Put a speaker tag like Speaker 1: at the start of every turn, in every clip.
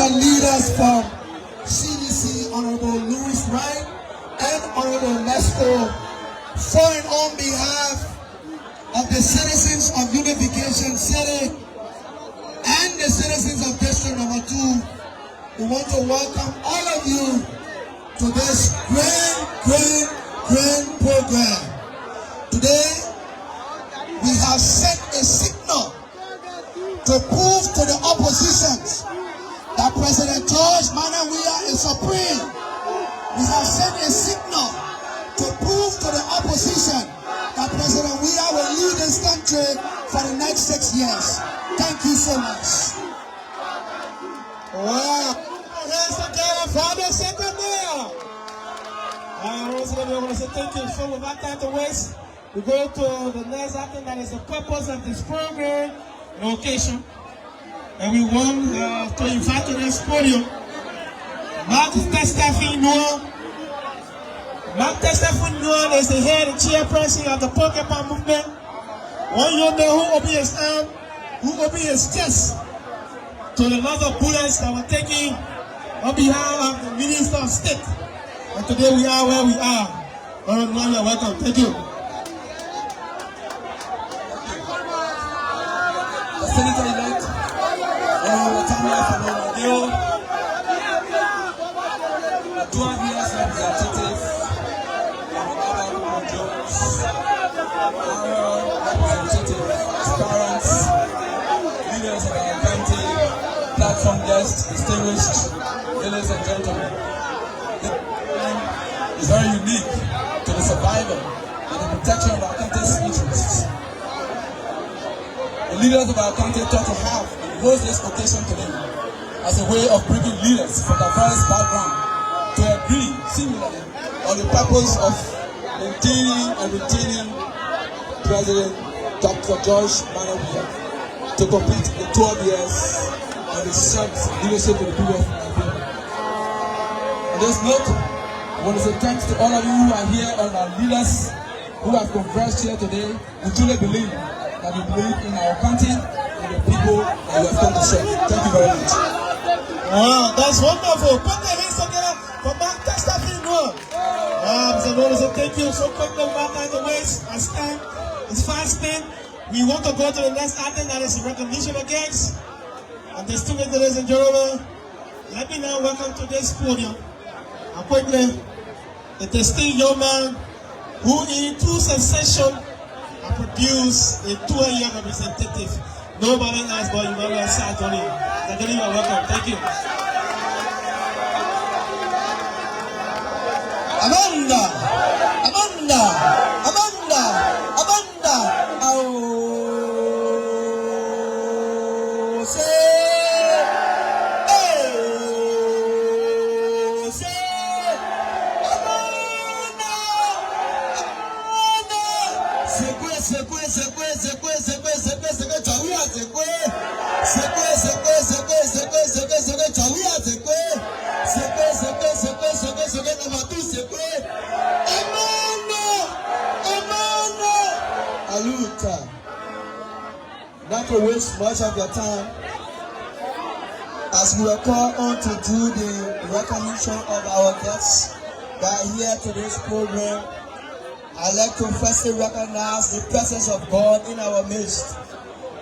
Speaker 1: our leaders from CDC, Honorable Louis Ryan and Honorable Nestor, for and on behalf of the citizens of Unification City and the citizens of District Number 2, we want to welcome all of you to this grand program. Today, we have set a signal to prove to the oppositions that President George Monrovia is supreme. We have set a signal to prove to the opposition that President Weah will lead this country for the next 6 years. Thank you so much.
Speaker 2: Wow. Hands together for the second mayor. I want to say thank you. So without time to waste, we go to the next item that is the purpose of this program and occasion. And we want to invite to this podium Mark Testafino. Mark Testafino is the head and chairperson of the Pokemon movement. One young man who opened his arm, who opened his chest to the love of bullets that were taken on behalf of the Minister of State. And today we are where we are. Now you are welcome. Thank you.
Speaker 1: The Senator Elect Nathaniel F from McGill, the 12 years representative from Monrovia, our representative, parents, leaders of our county, platform guests, distinguished ladies and gentlemen. This program is very unique to the survival and the protection of our country's interests. The leaders of our country thought to have and host this occasion today as a way of bringing leaders from diverse backgrounds to agree similarly on the purpose of maintaining and retaining President Dr. George Monrovia to complete the 12 years and the served leadership of the people of Liberia. On this note, I want to say thanks to all of you who are here and our leaders who have conversed here today. We truly believe that we believe in our country and the people that we have come to serve. Thank you very much.
Speaker 2: Wow, that's wonderful. Put your hands together for Mark Testafino. Mr. Nolan, thank you so quickly without time to waste. As time is fast spent, we want to go to the next item that is recognition of guests. And distinguished ladies and gentlemen, let me now welcome to this podium and quickly the distinguished young man who in true succession have produced a 2-year representative. Nobody else but Emmanuel Sartori. Sartori, you are welcome. Thank you.
Speaker 1: Amanda. Oh, say, Amanda. Aluta. Not to waste much of your time, as we are called on to do the recognition of our guests that are here to this program, I'd like to firstly recognize the presence of God in our midst,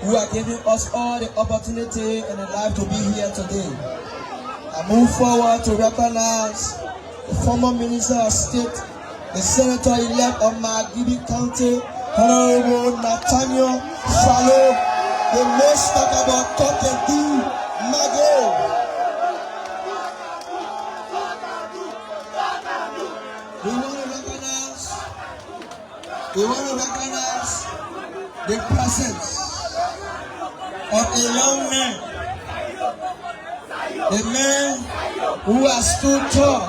Speaker 1: who are giving us all the opportunity and the life to be here today. I move forward to recognize the former Minister of State, the Senator Elect of Margibi County, Honorable Nathaniel F. The most talk about talk and do, McGill. We want to recognize the presence of a young man, a man who has stood tall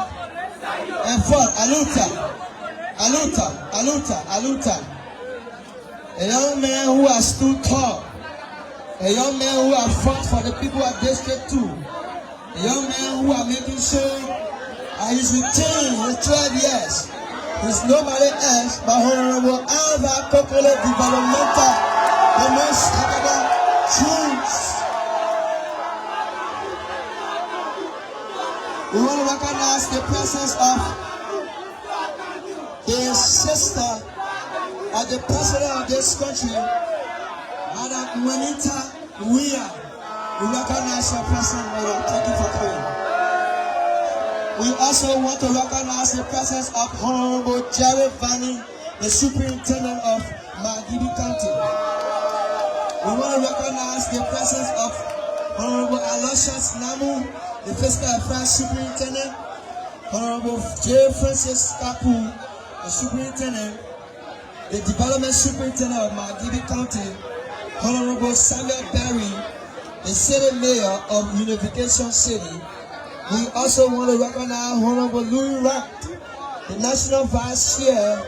Speaker 1: and fought. Aluta. A young man who has stood tall. A young man who has fought for the people of District 2. A young man who are making sure he's retained his 12 years. He's nobody else but Honorable Alva Kokolo Developmental, the most about Jews. We want to recognize the presence of the sister of the president of this country, Madam Juanita Wea. We recognize your presence, Madam. Thank you for coming. We also want to recognize the presence of Honorable Jerry Vanny, the superintendent of Margibi County. We want to recognize the presence of Honorable Aloysius Namu, the Fiscal Affairs Superintendent, Honorable J. Francis Kapu, the Superintendent, the Development Superintendent of Margibi County, Honorable Samuel Berry, the City Mayor of Unification City. We also want to recognize Honorable Louis Rat, the National Vice Chair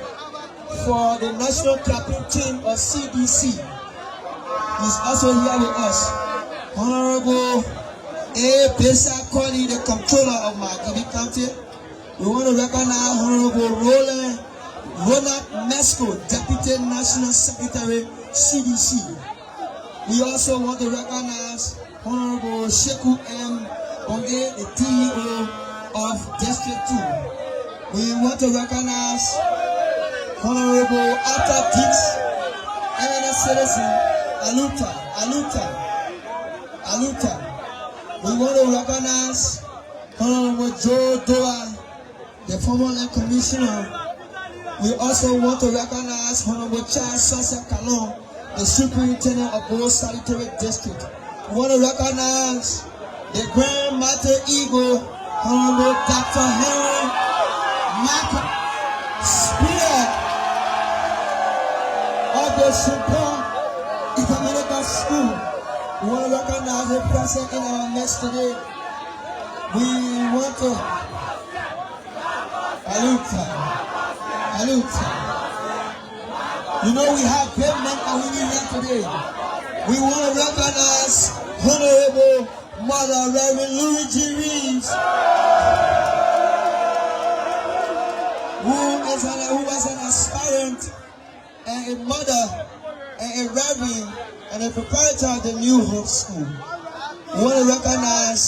Speaker 1: for the National Campaign Team of CDC. He's also here with us. Honorable A. Besa Colley, the Comptroller of Margibi County. We want to recognize Honorable Ronald Mesco, Deputy National Secretary, CDC. We also want to recognize Honorable Sheku M. Onge, the CEO of District 2. We want to recognize Honorable Atta Dix, eminent citizen, Aluta. We want to recognize Honorable Joe Doa, the former land commissioner. We also want to recognize Honorable Charles Sasa Kalon, the superintendent of Borough Sanitary District. We want to recognize the Grand Master Eagle, Honorable Dr. Henry Michael Spear of the Super Ecumenical School. We want to recognize the present in our midst today. We want to Aluta. You know we have great men and women here today. We want to recognize Honorable Mother Reverend Louis G. Reeves, who was an aspirant and a mother and a reverend and a proprietor of the New Hope School. We want to recognize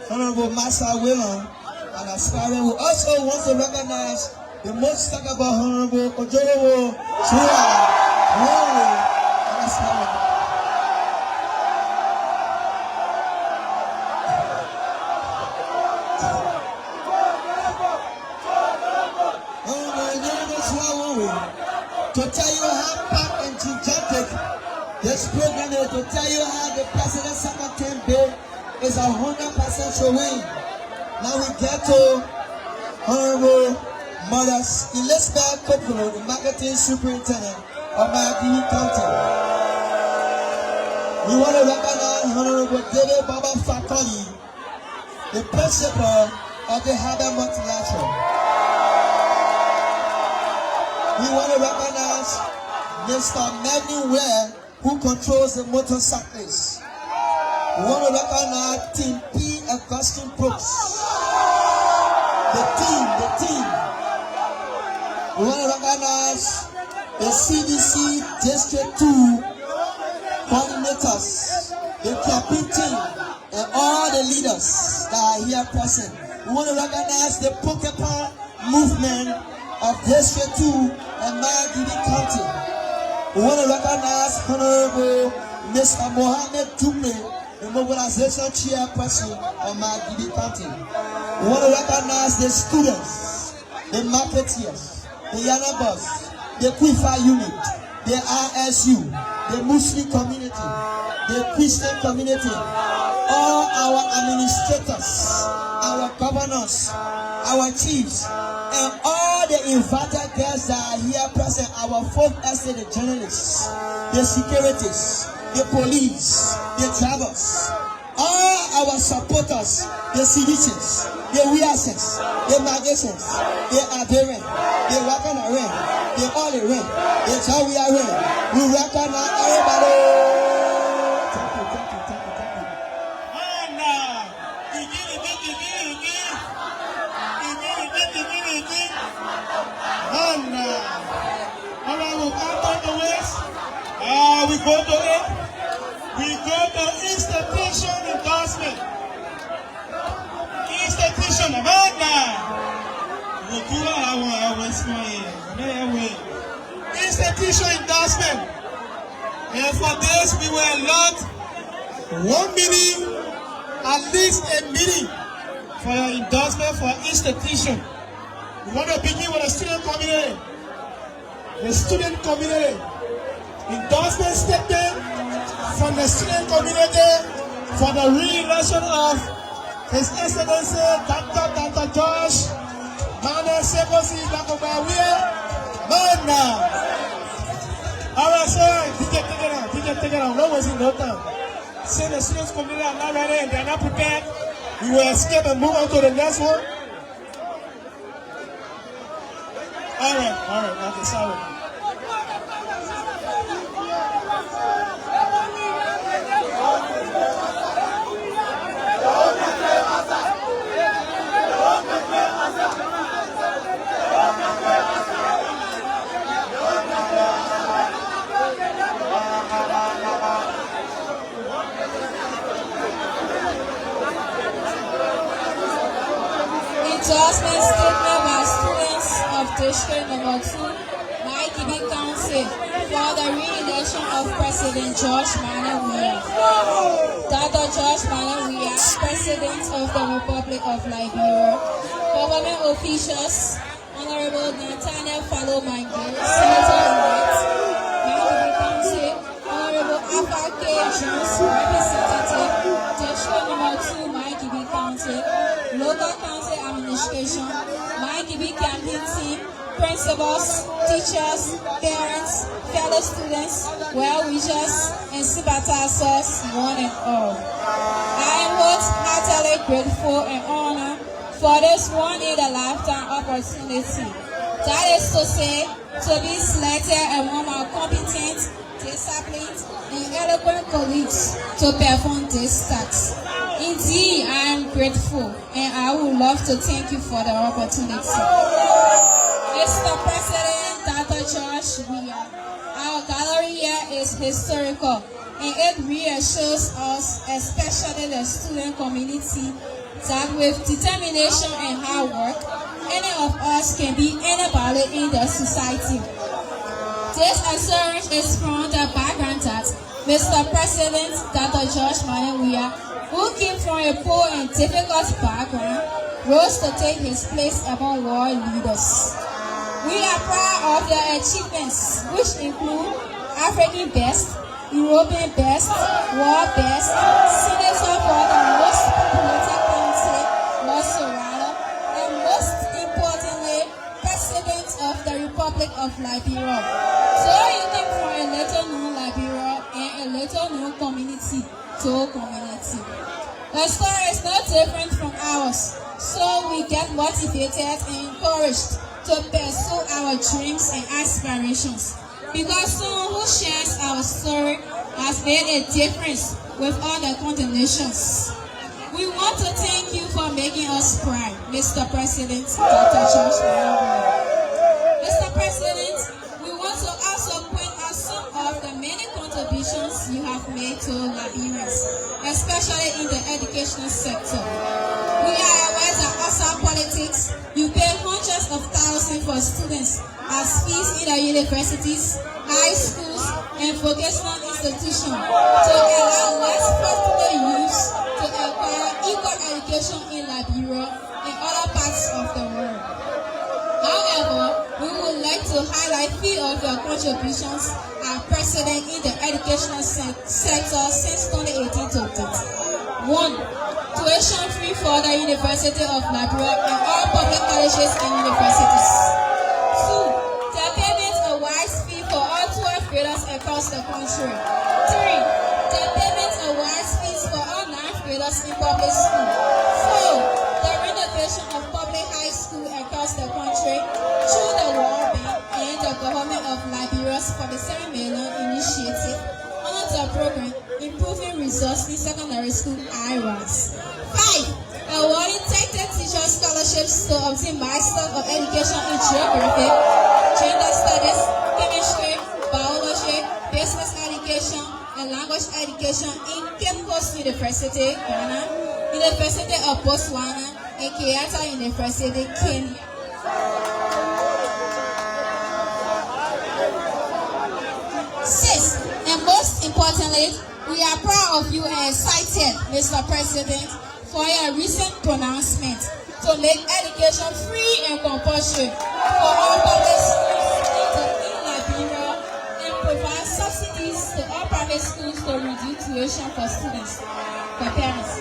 Speaker 1: Honorable Master Willem, an aspirant. We also want to recognize the most talkable Honorable Ojorowo Chua, an aspirant. To tell you how packed and gigantic this program is, to tell you how the President's Summer Campaign is 100% showing. Now we get to Honorable Mother Elizabeth Kopolo, the Marketing Superintendent of Margibi County. We want to recognize Honorable David Baba Fakoli, the Principal of the Harbour Multilateral. We want to recognize Mr. Melvin Ware, who controls the motorcyclists. We want to recognize Team P. Augustine Brooks. The team. We want to recognize the CDC District 2 coordinators, the campaign team, and all the leaders that are here present. We want to recognize the Pokemon movement of District 2 and Margibi County. We want to recognize Honorable Mr. Mohammed Dumle, the mobilization chairperson of Margibi County. We want to recognize the students, the marketeers, the Yanabas, the Quifa unit, the RSU, the Muslim community, the Christian community, all our administrators, our governors, our chiefs, and all the invited guests that are here present, our folk estate, the journalists, the securities, the police, the drivers, all our supporters, the citizens, the reactions, the magicians, the adherent, the wakan array, the all array, the Jawi array. We recognize everybody.
Speaker 2: We go to institution endorsement. Institution institution, Amanda. Institution endorsement. And for this, we will allot 1 meeting, at least a meeting, for your endorsement for institution. We want to begin with the student community. The student community. Endorsement statement from the student community for the re-election of His Excellency Dr. Josh Mana Sekosi Lakobawiya Mana. Alright, sir, take it out. No one's in no time. Say the students community are not ready and they're not prepared. We will escape and move on to the next one. Alright, okay, sorry.
Speaker 3: Endorsement statement by students of District Number 2, Margibi Council, for the re-election of President George Manawiya. Dr. George Manawiya, President of the Republic of Liberia. Government officials, Honorable Nathaniel F, McGill, Senator-elect, Margibi Council, Honorable Alpha K. Jones, Representative, District Number 2, Margibi Council, Local Council Administration, Margibi campaign team, principals, teachers, parents, fellow students, well-wishers, and sympathizers, one and all. I am most heartily grateful and honored for this one-in-a-lifetime opportunity. That is to say, to be selected among my competent, disciplined, and eloquent colleagues to perform this task. Indeed, I am grateful, and I would love to thank you for the opportunity. Mr. President, Dr. George Weah, our gallery here is historical, and it reassures us, especially the student community, that with determination and hard work, any of us can be anybody in the society. This assurance is from the background that Mr. President, Dr. George Manawiya, who came from a poor and difficult background, rose to take his place among world leaders. We are proud of their achievements, which include African Best, European Best, World Best, Senator for the most populated country, Monrovia, and most importantly, President of the Republic of Liberia. So you came from a little-known Liberia and a little-known community to community. The story is no different from ours, so we get motivated and encouraged to pursue our dreams and aspirations, because someone who shares our story has made a difference with other continuations. We want to thank you for making us proud, Mr. President, Dr. George Manawiya. Mr. President, we want to also point out some of the many contributions you have made to Liberians, especially in the educational sector. We are aware that outside politics, you pay hundreds of thousands for students as fees in the universities, high schools, and vocational institutions to allow less fortunate youths to acquire equal education in Liberia and other parts of the world. However, we would like to highlight a few of your contributions as president in the educational sector since 2018 to date. 1. Tuition free for the University of Liberia and all public colleges and universities. 2. The payment of wise fee for all 12 graders across the country. 3. The payment of wise fees for all 9th graders in public school. 4. The renovation of public high school across the country through the World Bank and the government of Liberia's $47 million initiative under the program Improving Results in Secondary School IRAS. 5. Awarding talented teacher scholarships to obtain Master of Education in Geography, Gender Studies, Chemistry, Biology, Business Education, and Language Education in Cape Coast University, Ghana, University of Botswana, in Kenyatta University, Kenya. Sixth, and most importantly, we are proud of you and excited, Mr. President, for your recent pronouncement to make education free and compulsory for all public schools in Liberia and provide subsidies to all private schools to reduce tuition for students, for parents.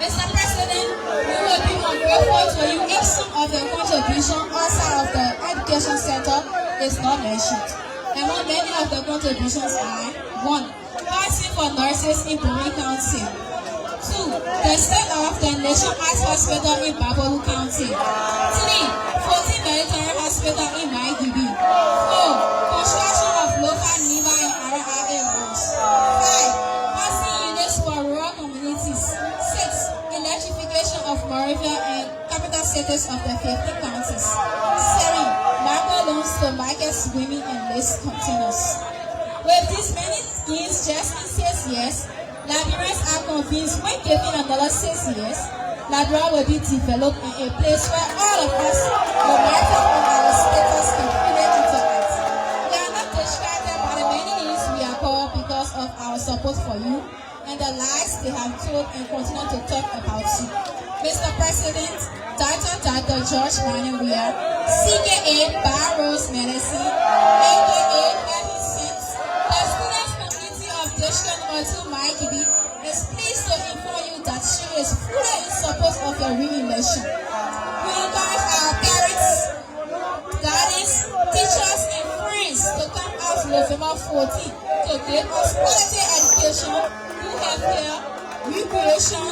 Speaker 3: Mr. President, we will be ungrateful to you if some of the contribution outside of the education sector is not mentioned. Among many of the contributions are: 1. Housing for nurses in Bowie County. 2. The state of the Nation Arts Hospital in Babalu County. 3. 14 military hospital in Margibi. 4. Construction of local NIVA and RRA roads. 5. Housing units for rural communities. 6. Electrification of Monrovia and capital cities of the 15 counties. 7. Macro loans to markets, women, and list continues. With these many schemes just in 6 years, Liberians are convinced when given another 6 years, Liberia will be developed in a place where all of us, no matter on our status, can relate into it. We are not distracted by the many needs we are called because of our support for you and the lies they have told and continue to talk about you. Mr. President, Dr. George Manewia, CKA Barrows Medicine, aka Heavy Sense, the student community of District No. 2 Margibi is pleased to inform you that she is fully in support of your re-election. We encourage our parents, guardians, teachers, and friends to come out November 14th to give us quality education, good healthcare, recreation,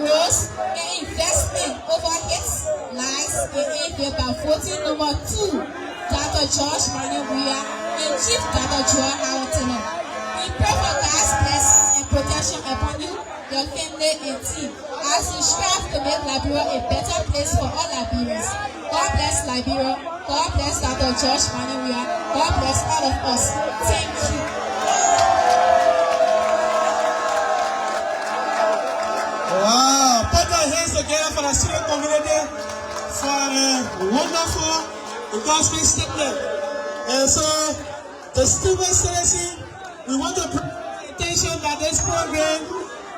Speaker 3: roads, and investment over hits, lies, and envy by voting number 2, Dr. George Manewia and Chief Dr. Joel Howard. We pray for God's blessings and protection upon you, your family, and team as you strive to make Liberia a better place for all Liberians. God bless Liberia. God bless Dr. George Manewia. God bless all of us. Thank you.
Speaker 2: Wow, put our hands together for the student community for a wonderful gospel statement. And so, the student citizen, we want to bring attention that this program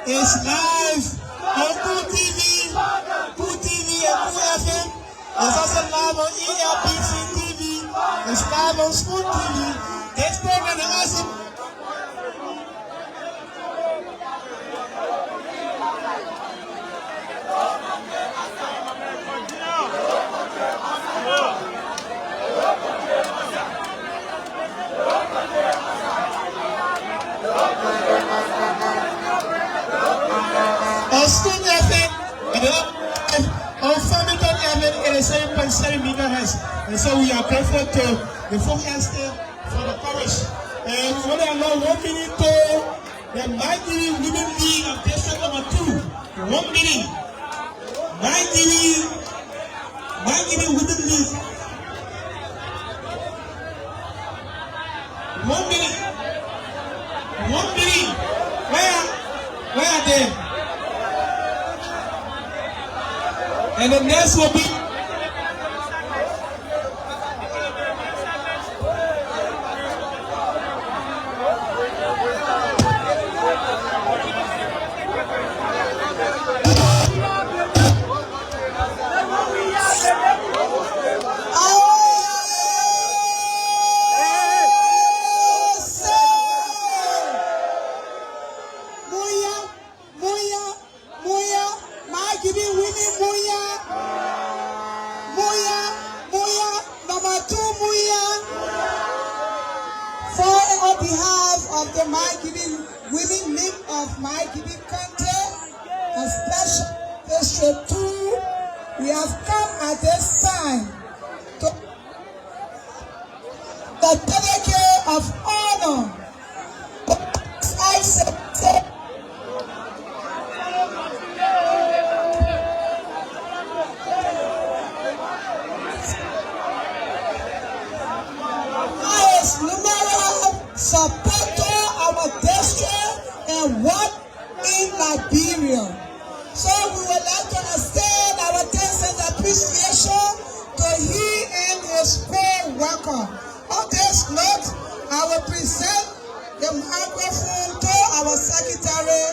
Speaker 2: is live on Cool TV and Cool FM. It's also live on ELPC TV. It's live on School TV. This program is also Student FM and on Farmington FM in the 7.7 megahertz. And so we are grateful to the forecaster for the parish. And we want to allow 1 minute to the Margibi Women League of District No. 2. 1 minute. Margibi Women League. 1 minute. 1 minute. Where are they? And the next will be
Speaker 4: Women League of Margibi County, a special district 2. We have come at this time to the dedication of honor. I say, highest numerical support to our district and what in Liberia. So we would like to extend our appreciation to he and his co-worker. On this note, I will present the microphone to our secretary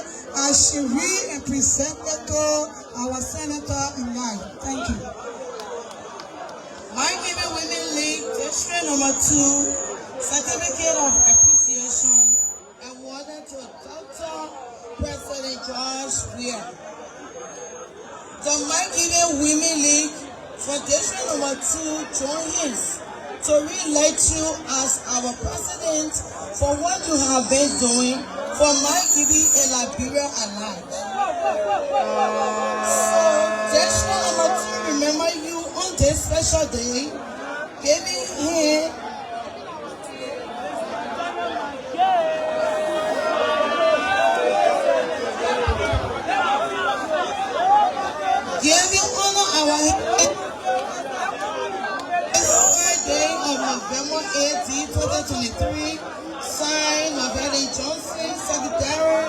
Speaker 4: as she read and present it to our senator-in-line. Thank you.
Speaker 5: Margibi Women League District Number 2 Certificate of Appreciation awarded to Dr. President George Weah. The Margibi Women League for District Number 2 join hands to re-elect you as our president for what you have been doing for Margibi and Liberia alike. So, District Number 2 remember you on this special day, giving him honor our day of November 18, 2023, signed my brother Johnson, Secretary,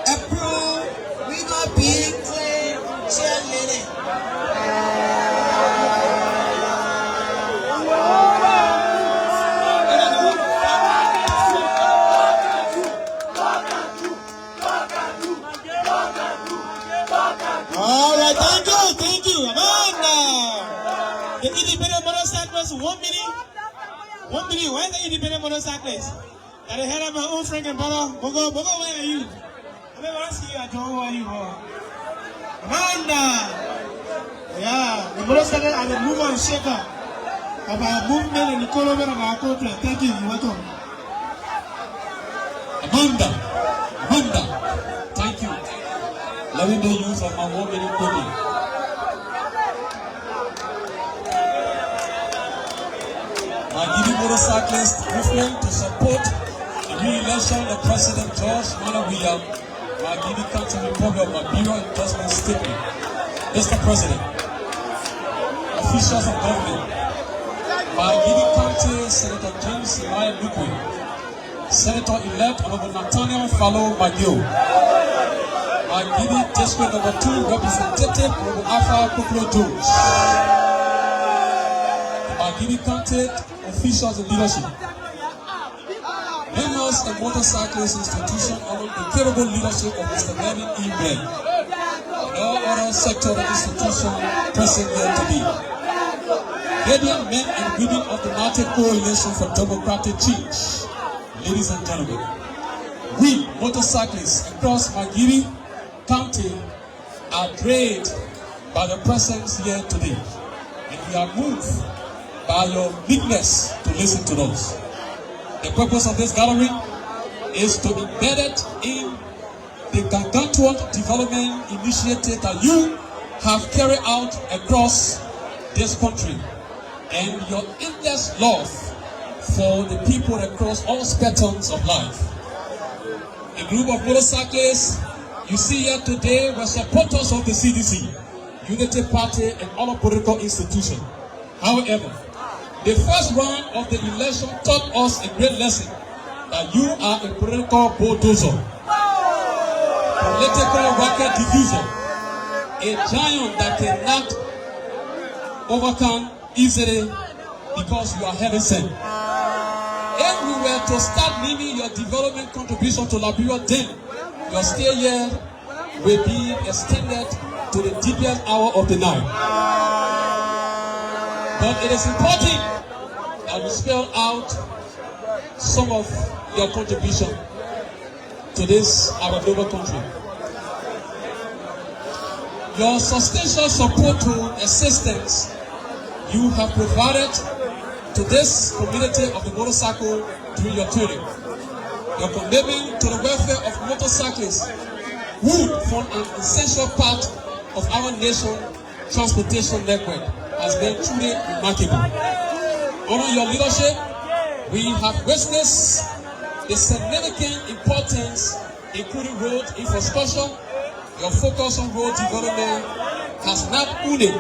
Speaker 5: approved, Rima B. Clay, Chairman.
Speaker 2: All right, thank you. Amanda. The independent motorcyclists, 1 minute. 1 minute. Where's the independent motorcyclists? At the head of my own friend and brother. Bogo, where are you? I never asked you, I don't know where you are. Amanda. Yeah, the motorcyclists are the mover and shaker of our movement and the economy of our country. Thank you. You're welcome.
Speaker 1: Amanda, thank you. Loving the use of my 1 minute copy. Margibi motorcyclist movement to support the re-election of President George Weah, Margibi County Republic of Liberia Endorsement Statement. Mr. President, officials of government, Margibi County Senator James Luque, Senator Elect Nathaniel F. McGill, Margibi District Number 2 Representative Alpha Koklo Jones, Margibi County officials and leadership, members of motorcyclist institution under the capable leadership of Mr. Melvin E. Bell, and all other sector of the institution present here today. Radiant men and women of the United Coalition for Democratic Change, ladies and gentlemen, we motorcyclists across Margibi County are great by the presence here today, and we are moved by your meekness to listen to us. The purpose of this gathering is to be embedded in the gargantuan development initiative that you have carried out across this country, and your endless love for the people across all spectrums of life. A group of motorcyclists you see here today were supporters of the CDC, Unity Party, and other political institutions. However, the first round of the election taught us a great lesson that you are a political bulldozer, political rocket diffuser, a giant that cannot overcome easily because you are heaven sent. If we were to start naming your development contribution to Liberia, then your stay here will be extended to the deepest hour of the night. But it is important that we spell out some of your contribution to this, our global country. Your substantial support to assistance you have provided to this community of the motorcycle during your training. Your commitment to the welfare of motorcyclists would form an essential part of our nation's transportation network has been truly remarkable. Under your leadership, we have witnessed the significant importance, including road infrastructure. Your focus on road development has not only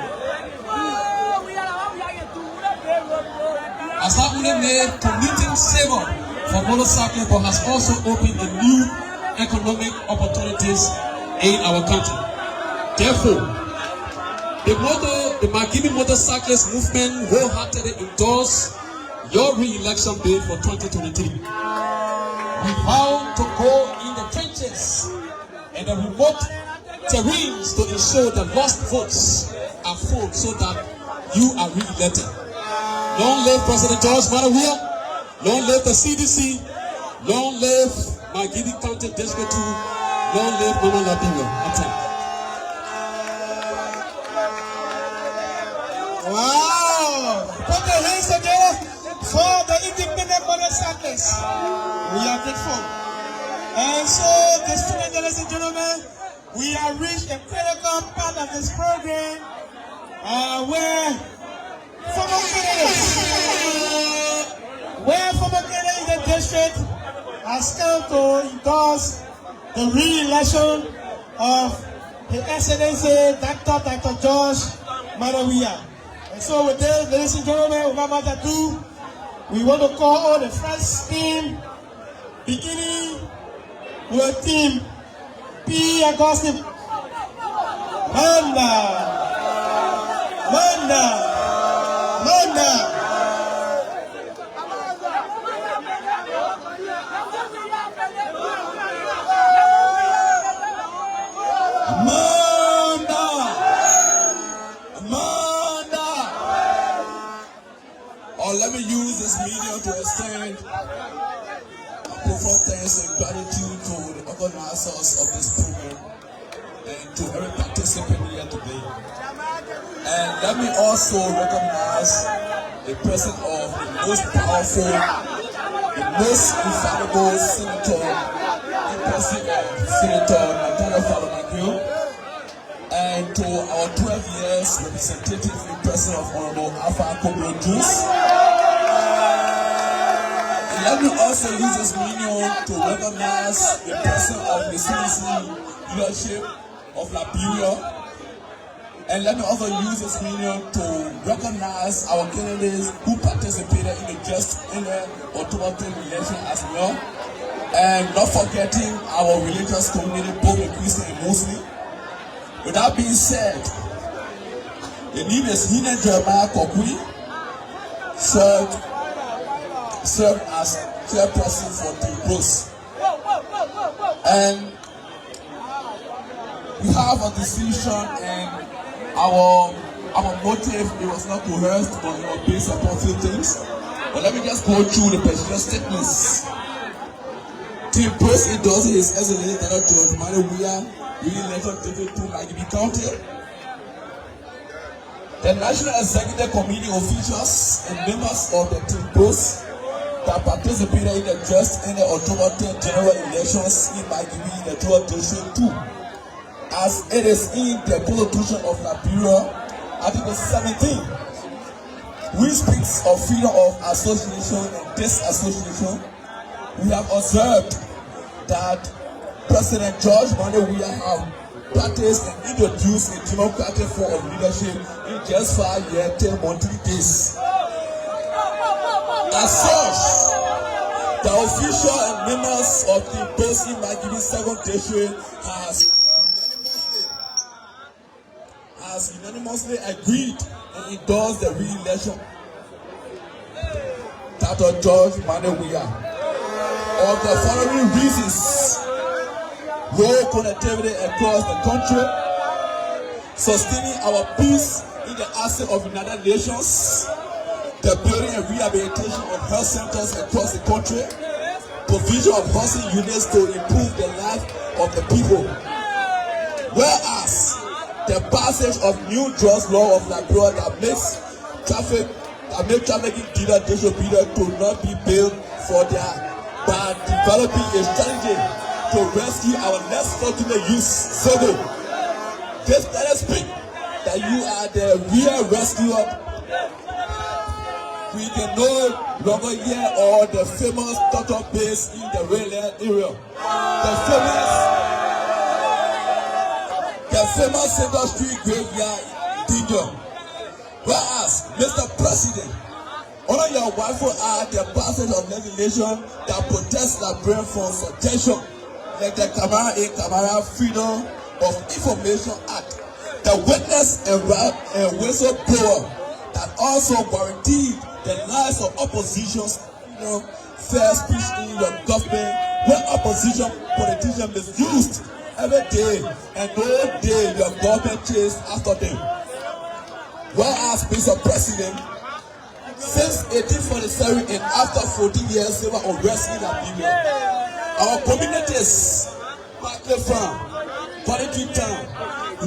Speaker 1: made commuting safer for motorcycling, but has also opened a new economic opportunities in our country. Therefore, the The Margibi motorcyclist movement wholeheartedly endorse your re-election bid for 2023. We vow to go in the trenches and the remote terrains to ensure the lost votes are full so that you are re-elected. Long live President George Monrovia. Long live the CDC. Long live Margibi County District 2. Long live Mama Liberia.
Speaker 2: Wow! Put your hands together for the independent motorcyclists. We are grateful. And so, distinguished ladies and gentlemen, we have reached a critical part of this program where former candidates in the district has come to endorse the re-election of His Excellency Dr. George Monrovia. And so with this, ladies and gentlemen, without much ado, we want to call on the first team, beginning with team P. Augustine. Manda.
Speaker 1: Let me use this medium to extend profound thanks and gratitude to the organizers of this program and to every participant here today. And let me also recognize the presence of the most powerful, the most infallible senator, the president of Senator Nathaniel F. McGill, and to our 12 years representative in person of Honorable Alpha Kobro Juice. Let me also use this medium to recognize the person of the CDC leadership of Liberia. And let me also use this medium to recognize our candidates who participated in the October 10 election as well. And not forgetting our religious community, both the Christian and Muslim. With that being said, the name is Hina Jeremiah Kokui, served as chairperson for the Bros. And we have a decision, and our motive, it was not coerced, but it was based upon few things. But let me just go through the presidential statements. Team Bros endorses His Excellency Dr. George Monrovia, re-elected District 2 Margibi County. The National Executive Committee officials and members of the Team Bros that participated in the just ended October 10 general elections in Margibi in the 12th District 2. As it is in the Constitution of Liberia, Article 17, which speaks of freedom of association and disassociation, we have observed that President George Monrovia have practiced and introduced a democratic form of leadership in just 5 years, 10 monthly days. As such, the official and members of the Bosi Margibi 2nd District has unanimously agreed and endorsed the re-election Dr. George Monrovia. Of the following reasons: road connectivity across the country, sustaining our peace in the absence of United Nations, the building and rehabilitation of health centers across the country, provision of housing units to improve the life of the people. Whereas the passage of new drugs law of Liberia that makes trafficking dealer distributor to not be billed for their by developing a strategy to rescue our less fortunate youth. So just let us speak that you are the real rescuer. We can no longer hear all the famous doctor base in the railway area. The famous Central Street graveyard in Dingo. Whereas, Mr. President, honor your rightful act the passage of legislation that protects Liberian from subjection, like the Camara Freedom of Information Act. The witness honest and whistleblower that also guaranteed the lives of oppositions, fair speech in your government, when opposition politicians misused every day, and no day your government chased after them. Whereas, Mr. President, since 1847 and after 14 years civil unrest in Liberia, our communities, market farm, quality town,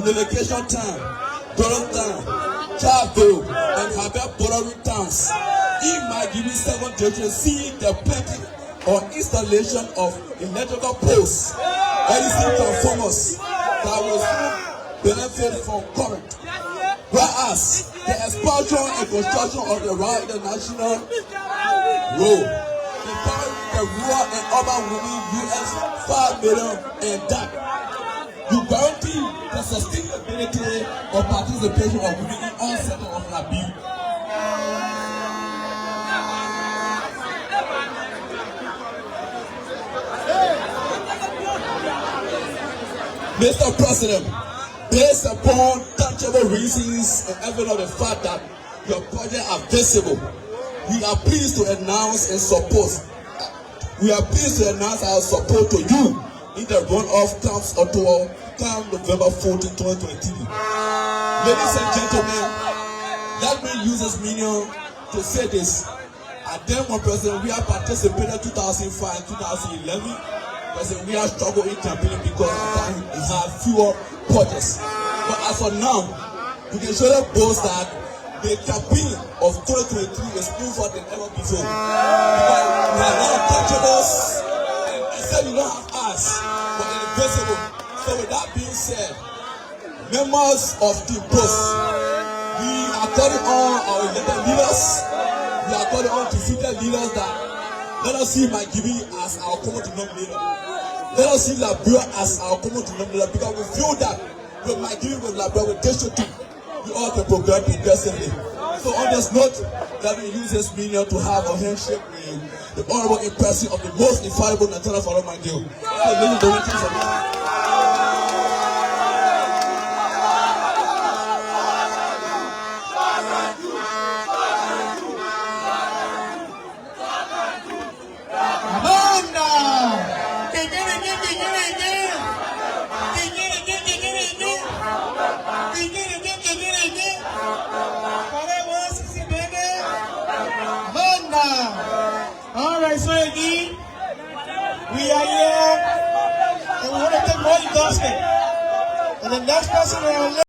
Speaker 1: relocation town, Doron town, Charville, and Habib bordering towns in Margibi 7th district see the plenty or installation of electrical posts, LED transformers that will benefit from current. Whereas the expansion and construction of the International Road, the rural and urban women US $5 million and that you guarantee the sustainability of participation of women in all sectors of Liberia. Mr. President, based upon tangible reasons and evidence of the fact that your projects are visible, we are pleased to announce and support. We are pleased to announce our support to you in the runoff comes Ottawa come November 14, 2023. Ladies and gentlemen, let me use this medium to say this. At then one president, we have participated 2005, 2011. President, we have struggled in campaigning because at times we have fewer projects. But as for now, we can surely boast that the campaign of 2023 is smoother than ever before. Because we have now touchables, and except you don't have us, but invisible. So with that being said, members of the post, we are calling on our elected leaders, we are calling on defeated leaders that let us see Margibi as our common denominator. Let us see Liberia as our common denominator because we feel that with Margibi, with Liberia, with District 2, we all can progress progressively. So on this note, let me use this medium to have a handshake with the honorable impressive of the most infallible Nathaniel F. McGill. So ladies and gentlemen,
Speaker 2: Alright, so again, we are here and we want to take more endorsement. And the next person on our list